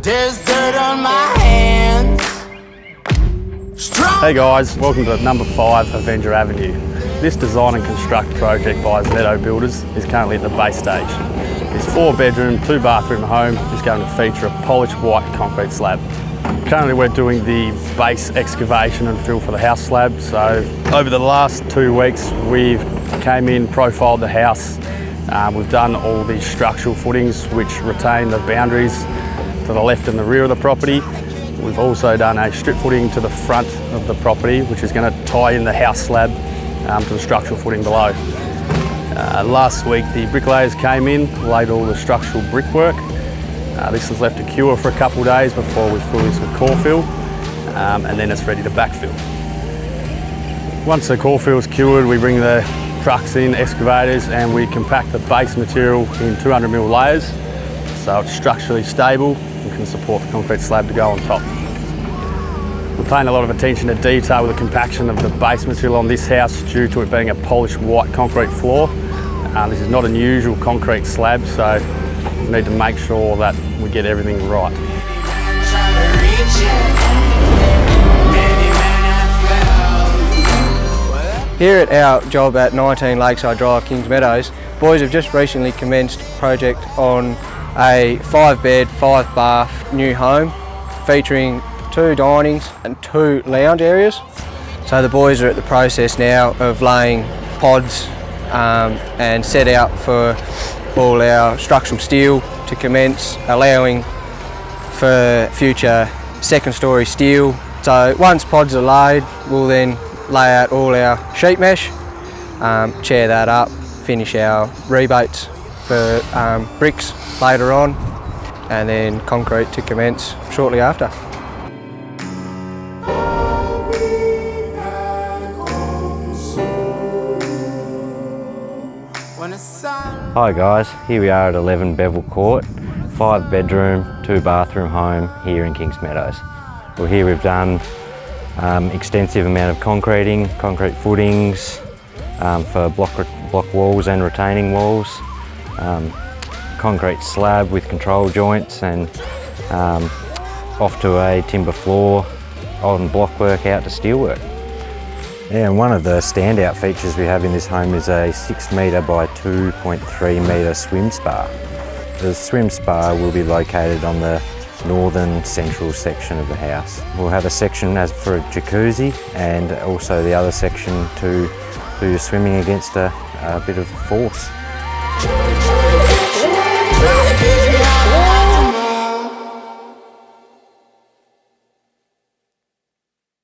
There's dirt on my hands. Hey guys, welcome to number 5 Avenger Avenue. This design and construct project by Zanetto Builders is currently at the base stage. This 4-bedroom, 2-bathroom home is going to feature a polished white concrete slab. Currently we're doing the base excavation and fill for the house slab. So over the last 2 weeks we've came in, profiled the house. We've done all the structural footings which retain the boundaries to the left and the rear of the property. We've also done a strip footing to the front of the property which is going to tie in the house slab to the structural footing below. Last week the bricklayers came in, laid all the structural brickwork. This is left to cure for a couple of days before we fill this with core fill, and then it's ready to backfill. Once the core fill is cured, we bring the trucks in, excavators, and we compact the base material in 200mm layers so it's structurally stable and can support the concrete slab to go on top. We're paying a lot of attention to detail with the compaction of the base material on this house due to it being a polished white concrete floor. This is not an usual concrete slab, so we need to make sure that we get everything right. Here at our job at 19 Lakeside Drive, Kings Meadows, boys have just recently commenced a project on a 5-bed, 5-bath new home featuring 2 dinings and 2 lounge areas. So the boys are at the process now of laying pods and set out for all our structural steel to commence, allowing for future 2nd-storey steel. So once pods are laid, we'll then lay out all our sheet mesh, chair that up, finish our rebates for bricks later on, and then concrete to commence shortly after. Hi guys, here we are at 11 Bevel Court, 5-bedroom, 2-bathroom home here in Kings Meadows. Well, here we've done extensive amount of concreting, concrete footings for block walls and retaining walls, concrete slab with control joints, and off to a timber floor on blockwork out to steelwork. Yeah, and one of the standout features we have in this home is a 6 metre by 2.3 metre swim spa. The swim spa will be located on the northern central section of the house. We'll have a section as for a jacuzzi, and also the other section to do your swimming against a bit of force.